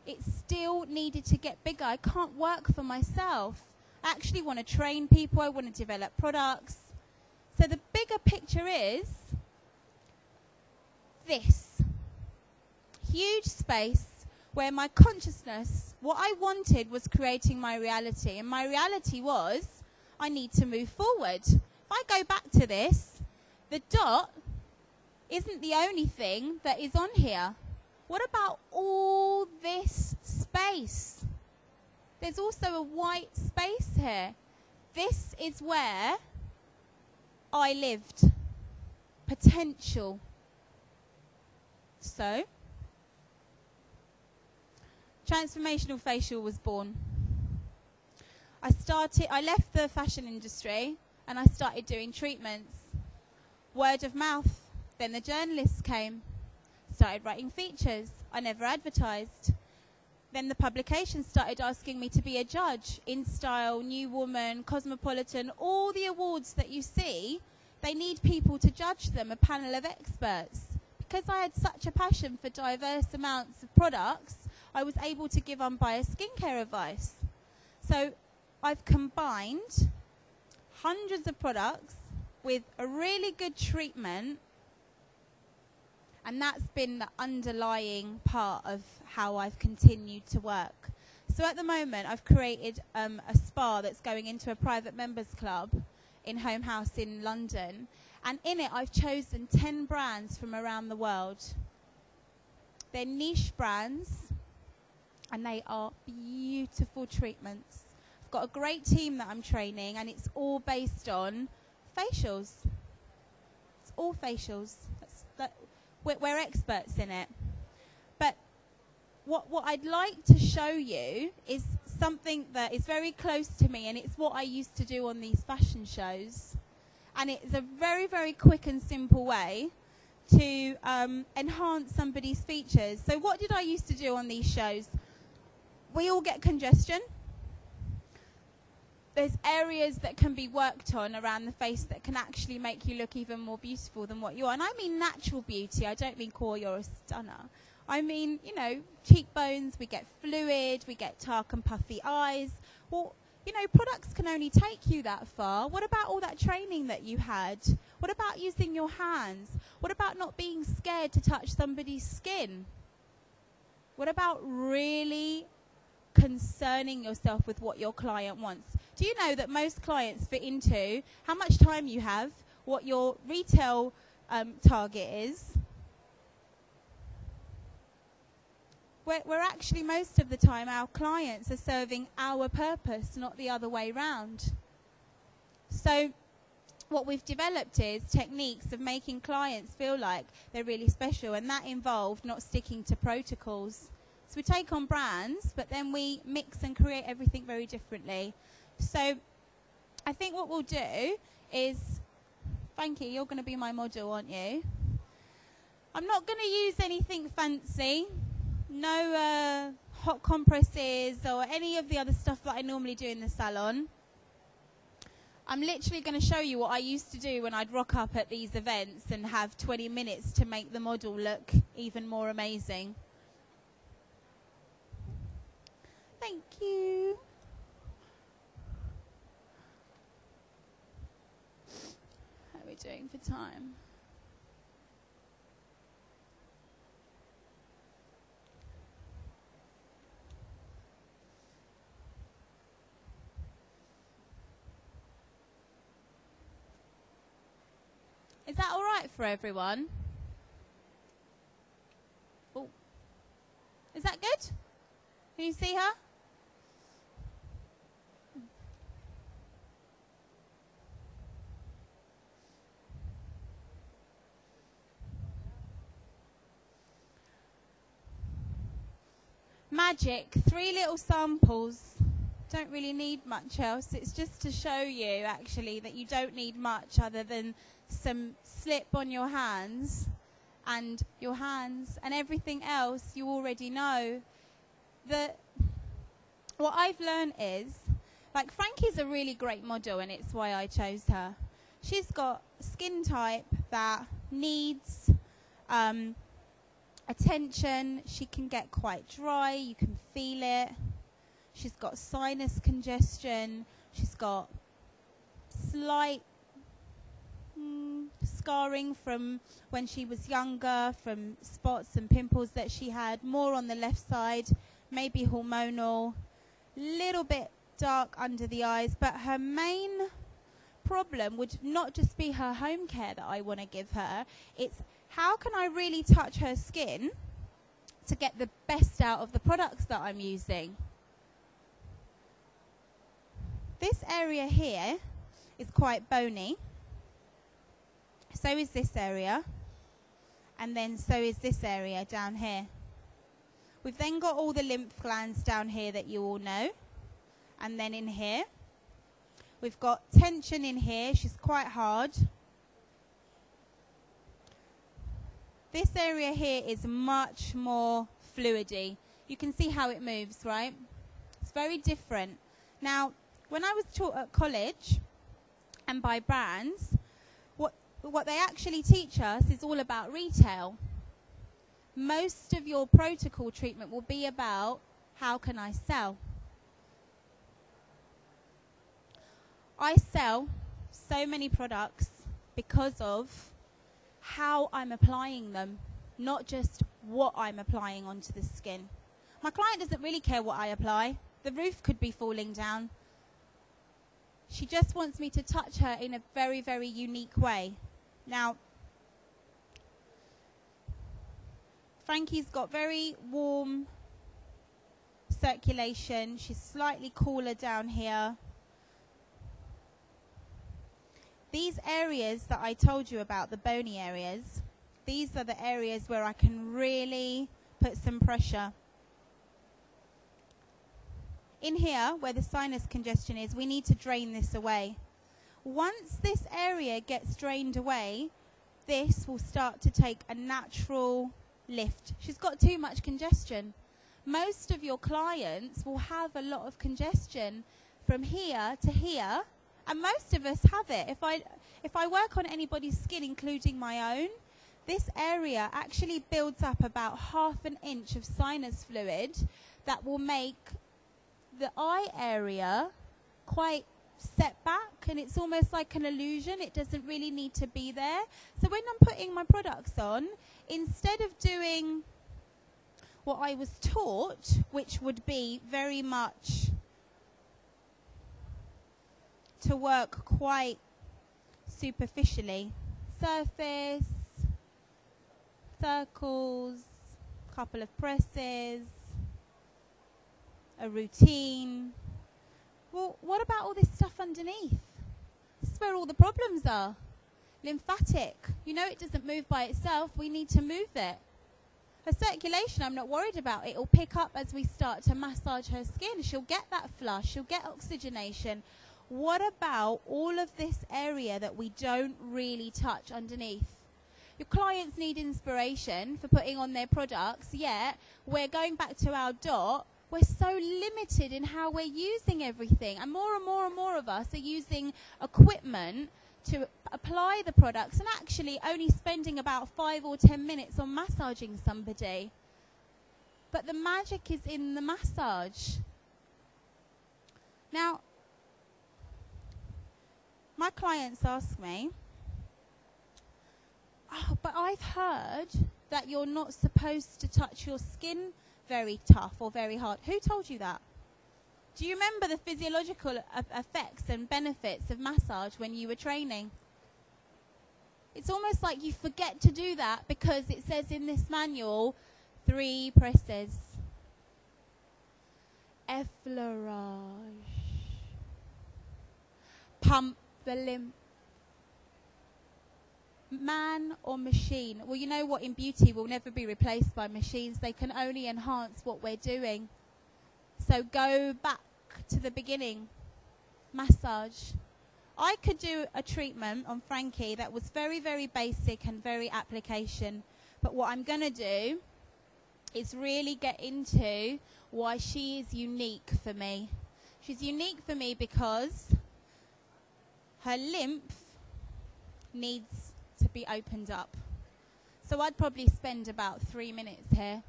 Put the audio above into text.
it still needed to get bigger. I can't work for myself. I actually want to train people. I want to develop products. So the bigger picture is this huge space where my consciousness, what I wanted was creating my reality. And my reality was, I need to move forward. If I go back to this, the dot isn't the only thing that is on here. What about all this space? There's also a white space here. This is where I lived. Potential. So, Transformational Facial was born. I left the fashion industry and I started doing treatments. Word of mouth. Then the journalists came. Started writing features. I never advertised. Then the publications started asking me to be a judge. InStyle, New Woman, Cosmopolitan, all the awards that you see, they need people to judge them, a panel of experts. Because I had such a passion for diverse amounts of products, I was able to give unbiased skincare advice. So I've combined hundreds of products with a really good treatment, and that's been the underlying part of how I've continued to work. So at the moment, I've created a spa that's going into a private members club in Home House in London. And in it, I've chosen 10 brands from around the world. They're niche brands, and they are beautiful treatments. I've got a great team that I'm training, and it's all based on facials. It's all facials. We're experts in it. But what I'd like to show you is something that is very close to me, and it's what I used to do on these fashion shows. And it's a very, very quick and simple way to enhance somebody's features. So what did I used to do on these shows? We all get congestion. There's areas that can be worked on around the face that can actually make you look even more beautiful than what you are. And I mean natural beauty. I don't mean, Cor, you're a stunner. I mean, you know, cheekbones, we get fluid, we get dark and puffy eyes. Well, you know, products can only take you that far. What about all that training that you had? What about using your hands? What about not being scared to touch somebody's skin? What about really concerning yourself with what your client wants? Do you know that most clients fit into how much time you have, what your retail target is? We're actually, most of the time, our clients are serving our purpose, not the other way round. So what we've developed is techniques of making clients feel like they're really special, and that involved not sticking to protocols. So we take on brands, but then we mix and create everything very differently. So I think what we'll do is, Frankie, you're going to be my model, aren't you? I'm not going to use anything fancy. No hot compresses or any of the other stuff that I normally do in the salon. I'm literally going to show you what I used to do when I'd rock up at these events and have 20 minutes to make the model look even more amazing. Thank you. How are we doing for time? Is that all right for everyone? Oh, is that good? Can you see her? Magic, 3 little samples. Don't really need much else. It's just to show you actually that you don't need much other than some slip on your hands, and everything else you already know. What I've learned is, like, Frankie's a really great model, and it's why I chose her. She's got skin type that needs Attention, she can get quite dry, you can feel it. She's got sinus congestion, she's got slight scarring from when she was younger, from spots and pimples that she had, more on the left side, maybe hormonal, little bit dark under the eyes, but her main problem would not just be her home care that I want to give her, it's how can I really touch her skin to get the best out of the products that I'm using. This area here is quite bony. So is this area. And then so is this area down here. We've then got all the lymph glands down here that you all know. And then in here, we've got tension in here. She's quite hard. This area here is much more fluidy. You can see how it moves, right? It's very different. Now, when I was taught at college and by brands, what they actually teach us is all about retail. Most of your protocol treatment will be about how can I sell. I sell so many products because of how I'm applying them, not just what I'm applying onto the skin. My client doesn't really care what I apply. The roof could be falling down. She just wants me to touch her in a very, very unique way. Now, Frankie's got very warm circulation. She's slightly cooler down here. These areas that I told you about, the bony areas, these are the areas where I can really put some pressure. In here, where the sinus congestion is, we need to drain this away. Once this area gets drained away, this will start to take a natural lift. She's got too much congestion. Most of your clients will have a lot of congestion from here to here, and most of us have it. If I work on anybody's skin, including my own, this area actually builds up about 1/2 inch of sinus fluid that will make the eye area quite set back, and it's almost like an illusion. It doesn't really need to be there. So when I'm putting my products on, instead of doing what I was taught, which would be very much to work quite superficially, surface, circles, couple of presses, a routine. Well, what about all this stuff underneath? This is where all the problems are. Lymphatic. You know it doesn't move by itself. We need to move it. Her circulation, I'm not worried about. It will pick up as we start to massage her skin. She'll get that flush. She'll get oxygenation. What about all of this area that we don't really touch underneath? Your clients need inspiration for putting on their products, yet we're going back to our dot. We're so limited in how we're using everything. And more and more and more of us are using equipment to apply the products and actually only spending about 5 or 10 minutes on massaging somebody. But the magic is in the massage. Now, my clients ask me, oh, but I've heard that you're not supposed to touch your skin very tough or very hard. Who told you that? Do you remember the physiological effects and benefits of massage when you were training? It's almost like you forget to do that because it says in this manual, 3 presses. Effleurage. Pump the lymph. Man or machine? Well, you know what, in beauty we'll never be replaced by machines. They can only enhance what we're doing. So go back to the beginning. Massage. I could do a treatment on Frankie that was very, very basic and very application. But what I'm going to do is really get into why she is unique for me. She's unique for me because her lymph needs to be opened up. So I'd probably spend about 3 minutes here.